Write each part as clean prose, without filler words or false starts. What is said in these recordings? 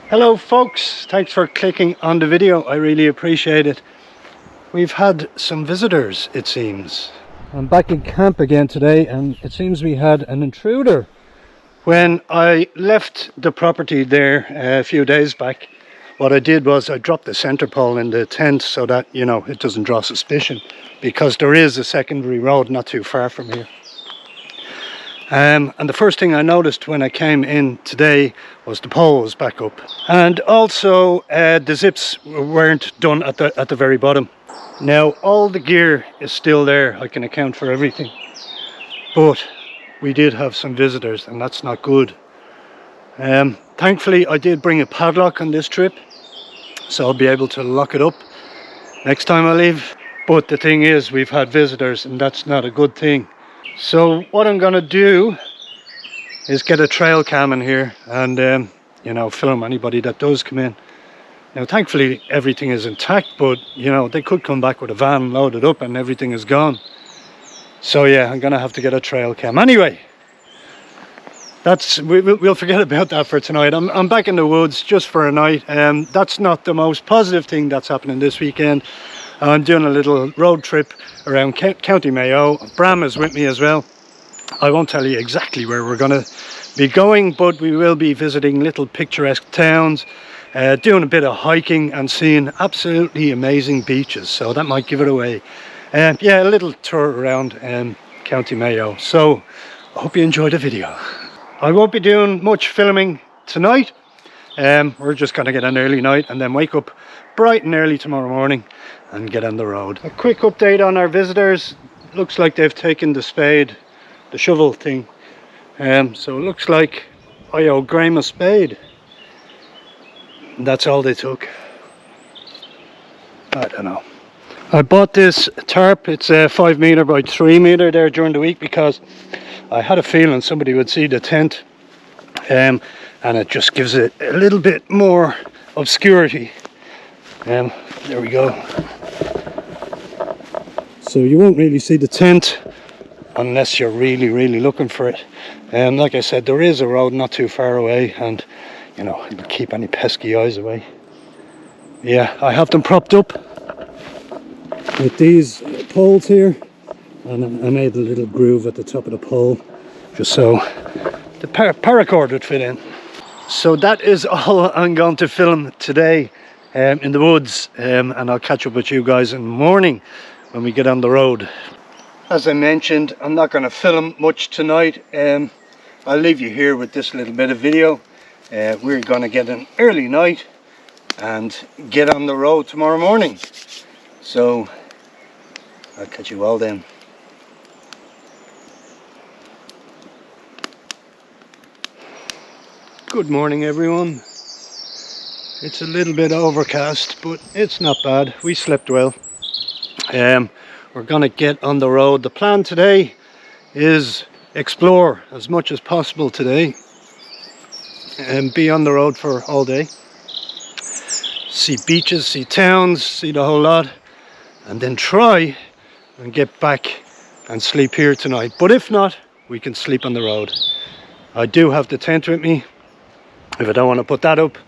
Hello folks, thanks for clicking on the video. I really appreciate it. We've had some visitors, it seems. I'm back in camp again today, and it seems we had an intruder. When I left the property there a few days back, what I did was I dropped the center pole in the tent so that, you know, it doesn't draw suspicion, because there is a secondary road not too far from here. And the first thing I noticed when I came in today was the pole was back up, and also the zips weren't done at the very bottom. Now all the gear is still there, I can account for everything, but we did have some visitors and that's not good. Thankfully I did bring a padlock on this trip, so I'll be able to lock it up next time I leave. But the thing is, we've had visitors and that's not a good thing. So what I'm going to do is get a trail cam in here and you know, film anybody that does come in. Now thankfully everything is intact, but you know, they could come back with a van loaded up and everything is gone. So yeah, I'm going to have to get a trail cam. Anyway, we'll forget about that for tonight. I'm back in the woods just for a night. That's not the most positive thing that's happening this weekend. I'm doing a little road trip around County Mayo. Bram is with me as well. I won't tell you exactly where we're going to be going, but we will be visiting little picturesque towns, doing a bit of hiking and seeing absolutely amazing beaches. So that might give it away. Yeah, a little tour around County Mayo. So I hope you enjoy the video. I won't be doing much filming tonight. We're just going to get an early night and then wake up bright and early tomorrow morning and get on the road. A quick update on our visitors. Looks like they've taken the spade, the shovel thing. So it looks like I owe Graham a spade. And that's all they took. I don't know. I bought this tarp. It's a 5 meter by 3 meter there during the week because I had a feeling somebody would see the tent. And it just gives it a little bit more obscurity. There we go. So you won't really see the tent unless you're really looking for it. Like I said, there is a road not too far away, and you know, it'll keep any pesky eyes away. Yeah, I have them propped up with these poles here, and I made a little groove at the top of the pole just so the paracord would fit in. So that is all I'm going to film today in the woods, and I'll catch up with you guys in the morning when we get on the road. As I mentioned, I'm not going to film much tonight. I'll leave you here with this little bit of video. We're going to get an early night and get on the road tomorrow morning. So I'll catch you all then. Good morning everyone. It's a little bit overcast, but it's not bad. We slept well. We're gonna get on the road. The plan today is explore as much as possible today and be on the road for all day. See beaches, see towns, see the whole lot, and then try and get back and sleep here tonight. But if not, we can sleep on the road. I do have the tent with me. If I don't want to put that up,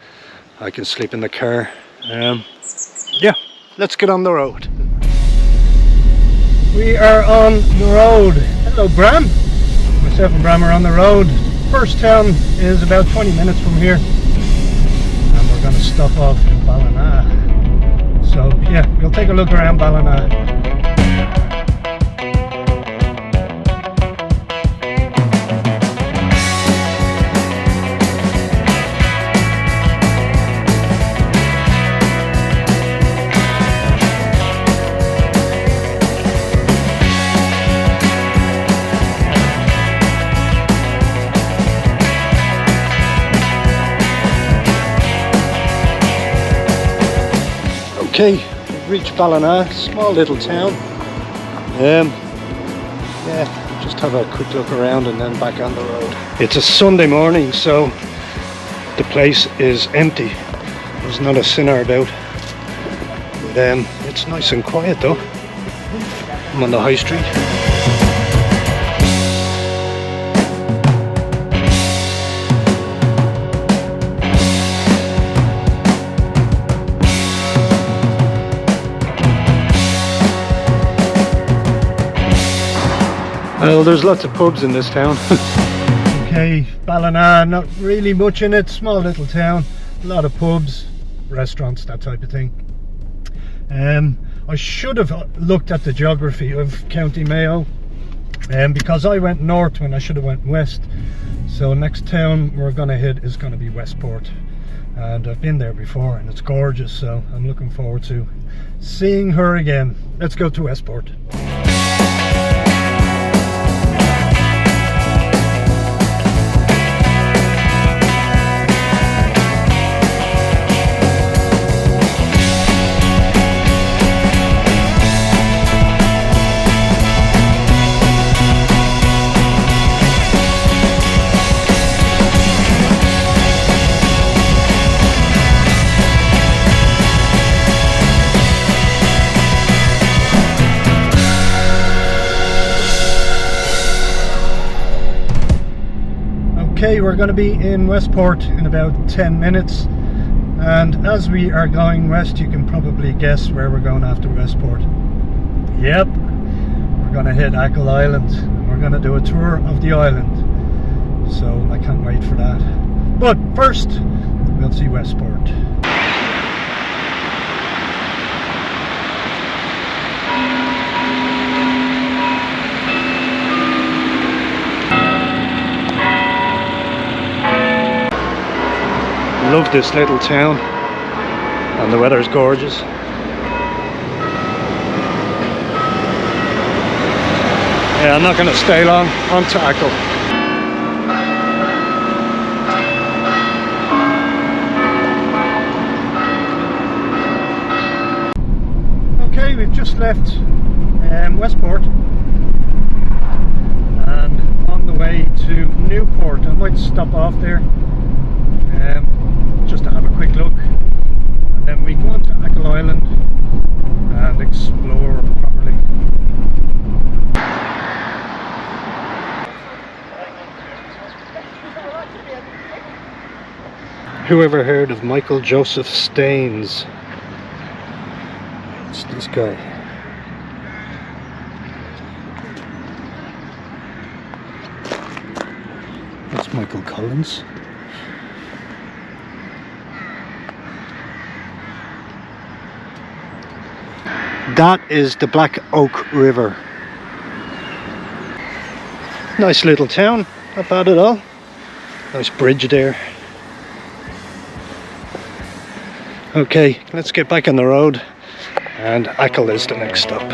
I can sleep in the car. Yeah, let's get on the road. We are on the road. Hello Bram. Myself and Bram are on the road. First town is about 20 minutes from here, and we're going to stop off in Ballina. So yeah, we'll take a look around Ballina. Okay, we've reached Ballina, small little town. Yeah, just have a quick look around and then back on the road. It's a Sunday morning, so the place is empty. There's not a sinner about. But it's nice and quiet though. I'm on the high street. Well, there's lots of pubs in this town. Okay, Ballina, not really much in it, small little town, a lot of pubs, restaurants, that type of thing. I should have looked at the geography of County Mayo, because I went north when I should have went west. So next town we're going to hit is going to be Westport, and I've been there before and it's gorgeous, so I'm looking forward to seeing her again. Let's go to Westport. Okay, we're going to be in Westport in about 10 minutes, and as we are going west, you can probably guess where we're going after Westport. Yep, we're going to hit Achill Island, and we're going to do a tour of the island, so I can't wait for that. But first, we'll see Westport. Love this little town, and the weather's gorgeous. Yeah, I'm not going to stay long. On to Achill. Okay, we've just left Westport and on the way to Newport. I might stop off there just to have a quick look, and then we go on to Achill Island and explore properly. Who ever heard of Michael Joseph Staines? It's this guy. That's Michael Collins. That is the Black Oak River. Nice little town, not bad at all. Nice bridge there. Okay, let's get back on the road, and Achill is the next stop.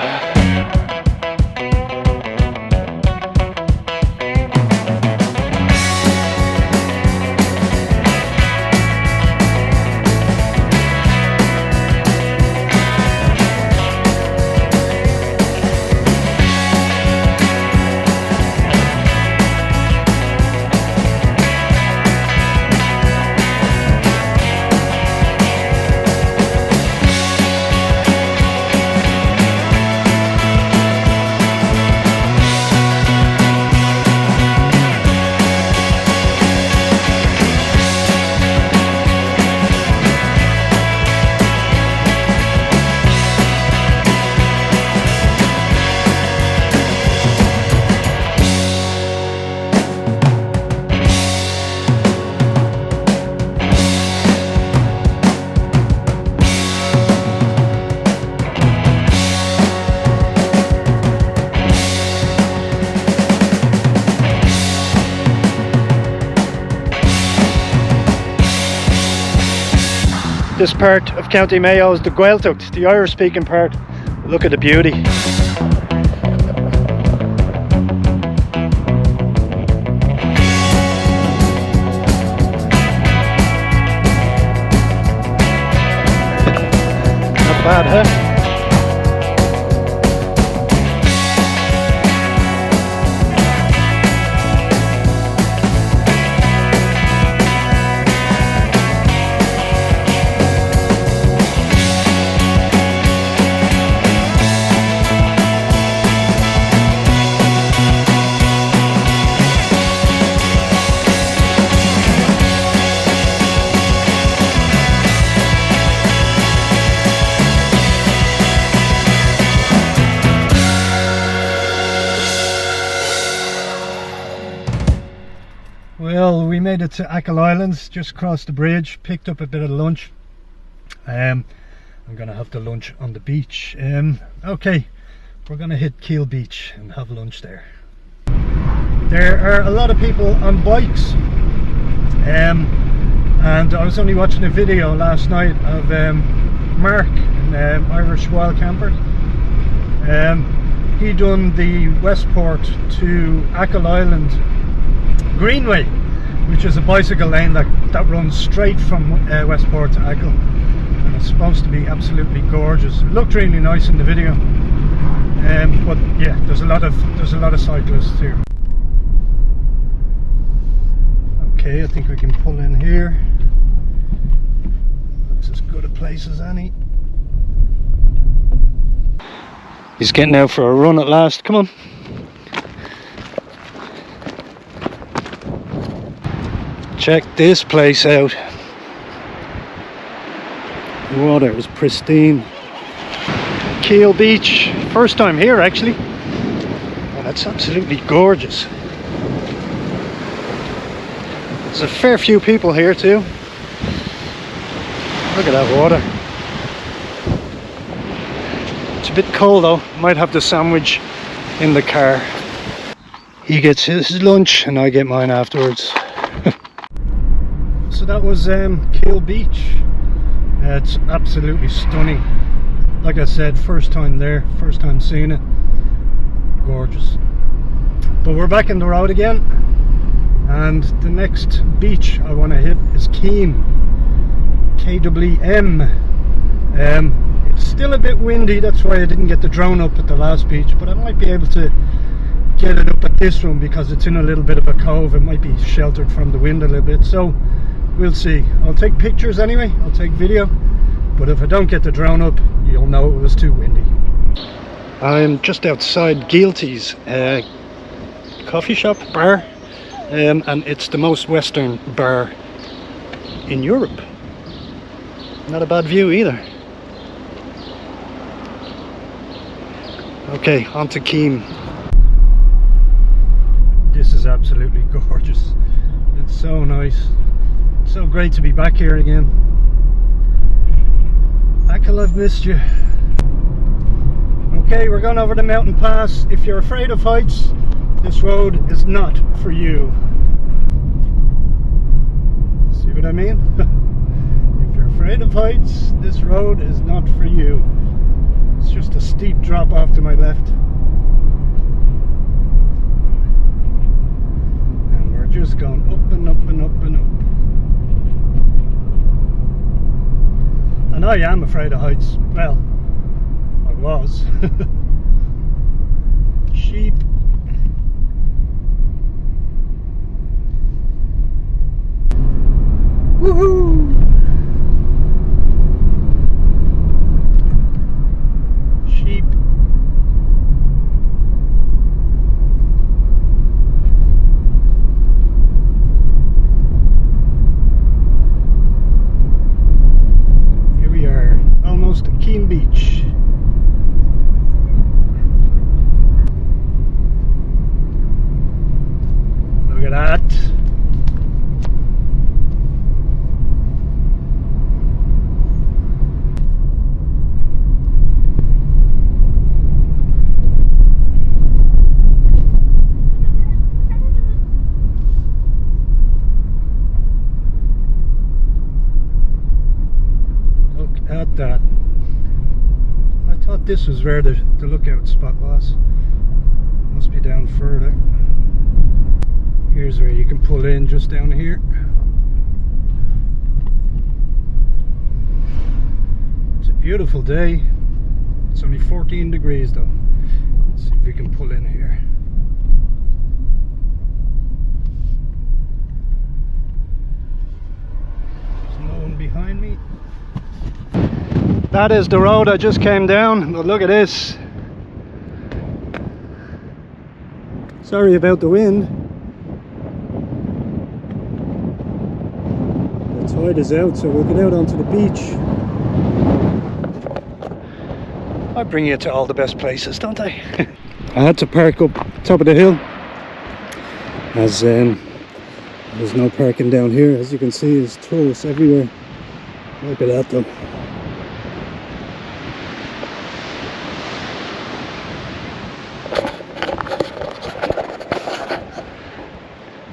This part of County Mayo is the Gaeltacht, the Irish speaking part. Look at the beauty. Not bad, huh? made it to Achill Islands, just crossed the bridge, picked up a bit of lunch. I'm gonna have the lunch on the beach. Okay, we're gonna hit Keel Beach and have lunch there. There are a lot of people on bikes, and I was only watching a video last night of Mark, an Irish wild camper. He done the Westport to Achill Island Greenway, which is a bicycle lane that runs straight from Westport to Achill, and it's supposed to be absolutely gorgeous. It looked really nice in the video, but yeah, there's a lot of cyclists here. Okay, I think we can pull in here. Looks as good a place as any. He's getting out for a run at last. Come on. Check this place out. The water is pristine. Keel Beach. First time here actually. And it's absolutely gorgeous. There's a fair few people here too. Look at that water. It's a bit cold though. Might have the sandwich in the car. He gets his lunch and I get mine afterwards. So that was Keel Beach. It's absolutely stunning. Like I said, first time there, first time seeing it. Gorgeous. But we're back in the road again. And the next beach I want to hit is Keem, KWM. It's still a bit windy, that's why I didn't get the drone up at the last beach, but I might be able to get it up at this one because it's in a little bit of a cove. It might be sheltered from the wind a little bit, so we'll see. I'll take pictures anyway, I'll take video, but if I don't get the drone up, you'll know it was too windy. I'm just outside Guilty's coffee shop, bar. And it's the most western bar in Europe. Not a bad view either. Okay, on to Keem. This is absolutely gorgeous. It's so nice. It's so great to be back here again. Achill, I've missed you. Okay, we're going over the mountain pass. If you're afraid of heights, this road is not for you. See what I mean? If you're afraid of heights, this road is not for you. It's just a steep drop off to my left. And we're just going up and up and up and up. And I am afraid of heights. Well, I was. Sheep. Woohoo! Sheep. Here we are, almost at Keem Beach. Look at that. At that. I thought this was where the lookout spot was. Must be down further. Here's where you can pull in, just down here. It's a beautiful day. It's only 14 degrees though. Let's see if we can pull in here. There's no one behind me. That is the road I just came down, but look at this. Sorry about the wind. The tide is out, so we'll get out onto the beach. I bring you to all the best places, don't I? I had to park up top of the hill as There's no parking down here, as you can see. There's tourists everywhere. Look at that though.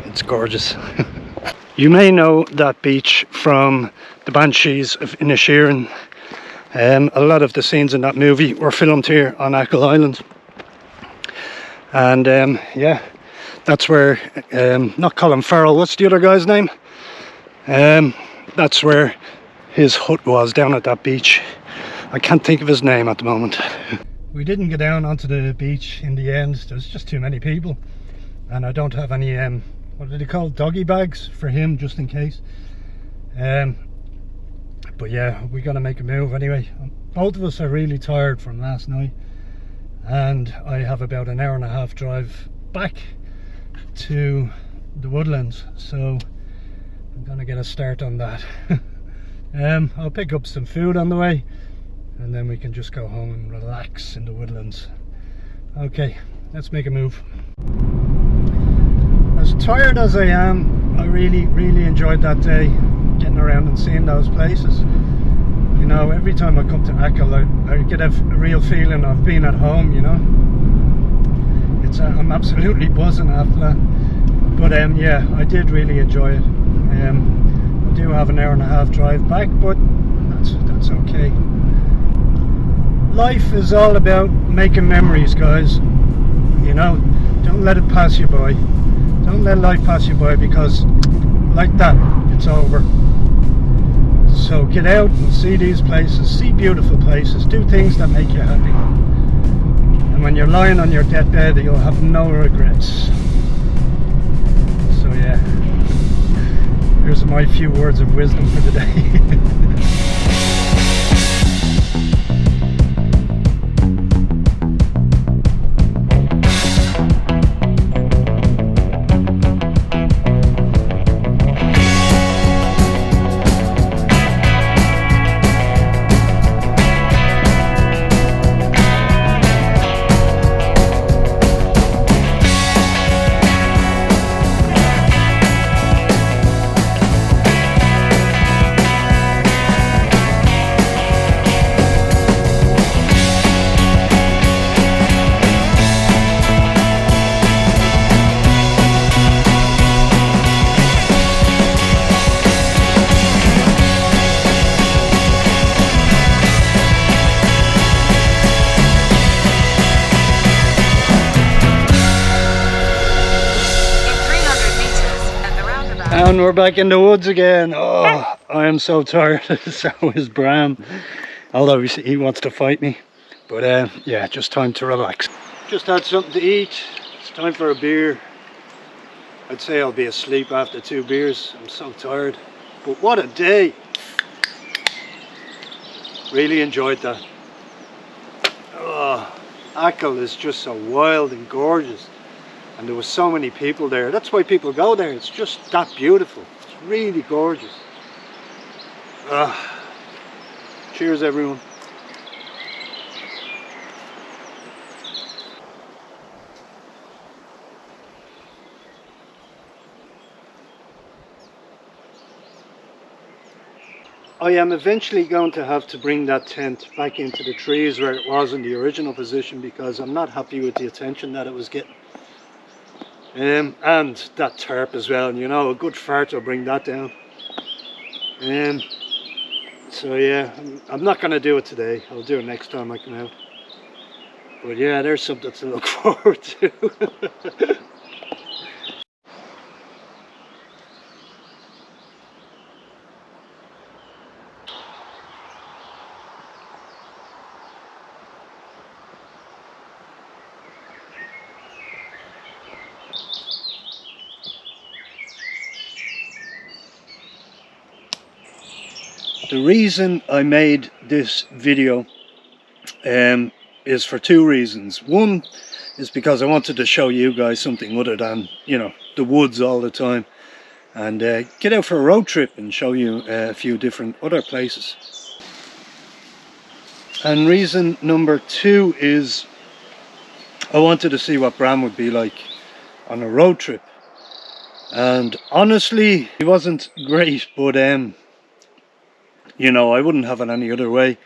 It's gorgeous. You may know that beach from the Banshees of Inisherin. A lot of the scenes in that movie were filmed here on Achill Island. And yeah, that's where, not Colin Farrell, what's the other guy's name? That's where his hut was, down at that beach. I can't think of his name at the moment. We didn't get down onto the beach in the end. There's just too many people. And I don't have any, what do they call, doggy bags for him, just in case. But yeah, we gotta make a move anyway. Both of us are really tired from last night, and I have about an hour and a half drive back to the Woodlands, so I'm gonna get a start on that. I'll pick up some food on the way, and then we can just go home and relax in the Woodlands. Okay, let's make a move. As tired as I am, I really enjoyed that day, getting around and seeing those places. You know, every time I come to Achill, I get a real feeling of being at home, you know. I'm absolutely buzzing after that. But yeah, I did really enjoy it. I do have an hour and a half drive back, but that's okay. Life is all about making memories, guys. You know, don't let it pass you by. Don't let life pass you by, because like that, it's over. So get out and see these places, see beautiful places, do things that make you happy. And when you're lying on your deathbed, you'll have no regrets. So yeah, here's my few words of wisdom for the day. And we're back in the woods again. Oh, I am so tired. So is Bram. Although he wants to fight me. But yeah, just time to relax. Just had something to eat. It's time for a beer. I'd say I'll be asleep after 2 beers. I'm so tired. But what a day. Really enjoyed that. Oh, Achill is just so wild and gorgeous. And there were so many people there. That's why people go there. It's just that beautiful. It's really gorgeous. Cheers, everyone. I am eventually going to have to bring that tent back into the trees where it was in the original position, because I'm not happy with the attention that it was getting. And that tarp as well, you know, a good fart will bring that down. So yeah, I'm not going to do it today. I'll do it next time I come out. But yeah, there's something to look forward to. The reason I made this video is for 2 reasons. One is because I wanted to show you guys something other than, you know, the woods all the time, and get out for a road trip and show you a few different other places. And reason number 2 is I wanted to see what Bram would be like on a road trip. and honestly he wasn't great, but you know, I wouldn't have it any other way.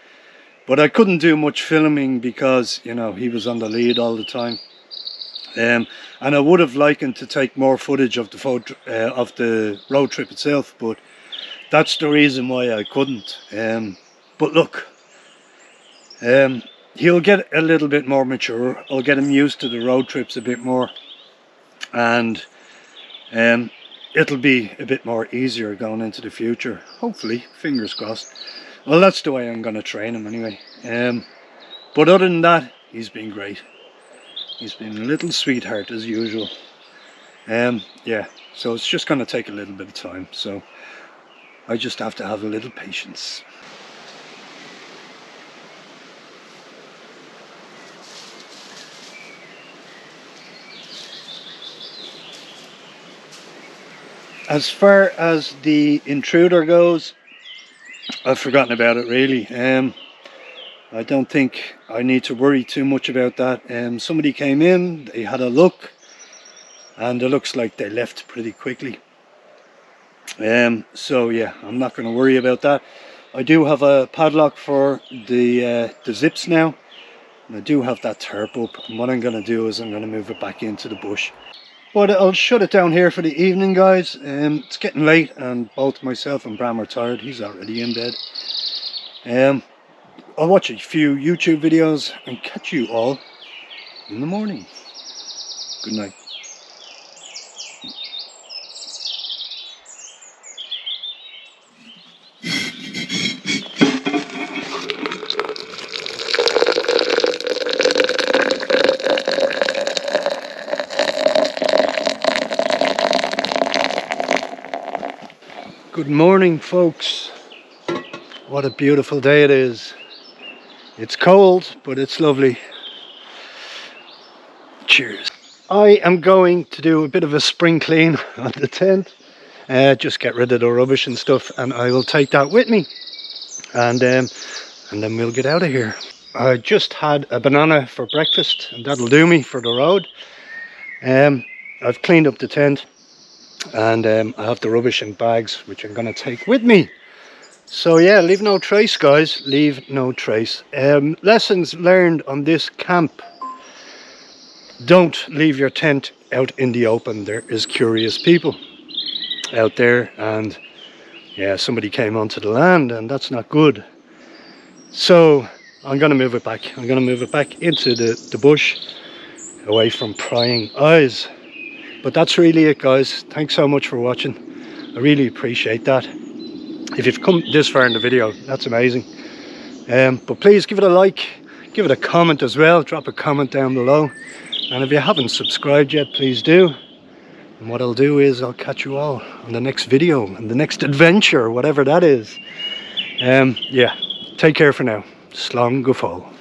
But I couldn't do much filming because, you know, he was on the lead all the time. And I would have liked to take more footage of the road trip itself, but that's the reason why I couldn't. But look, he'll get a little bit more mature. I'll get him used to the road trips a bit more, and it'll be a bit more easier going into the future. Hopefully, fingers crossed. Well, that's the way I'm going to train him anyway. But other than that, he's been great. He's been a little sweetheart as usual. Yeah, so it's just going to take a little bit of time. So I just have to have a little patience. As far as the intruder goes, I've forgotten about it really. I don't think I need to worry too much about that. Somebody came in, they had a look, and it looks like they left pretty quickly. So yeah, I'm not going to worry about that. I do have a padlock for the zips now, and I do have that tarp up, and what I'm going to do is I'm going to move it back into the bush. But I'll shut it down here for the evening, guys. It's getting late and both myself and Bram are tired. He's already in bed. I'll watch a few YouTube videos and catch you all in the morning. Good night. Good morning, folks. What a beautiful day it is. It's cold, but it's lovely. Cheers. I am going to do a bit of a spring clean on the tent. Just get rid of the rubbish and stuff, and I will take that with me. And then we'll get out of here. I just had a banana for breakfast, and that'll do me for the road. I've cleaned up the tent, and I have the rubbish in bags, which I'm going to take with me. So yeah, leave no trace, guys. Leave no trace. Lessons learned on this camp. Don't leave your tent out in the open. There is curious people out there, and yeah, somebody came onto the land, and that's not good. So I'm going to move it back. I'm going to move it back into the bush, away from prying eyes. But that's really it, guys. Thanks so much for watching. I really appreciate that. If you've come this far in the video, that's amazing. But please give it a like, give it a comment as well. Drop a comment down below. And if you haven't subscribed yet, please do. And what I'll do is I'll catch you all on the next video and the next adventure, whatever that is. Yeah, take care for now. Slán go fóill.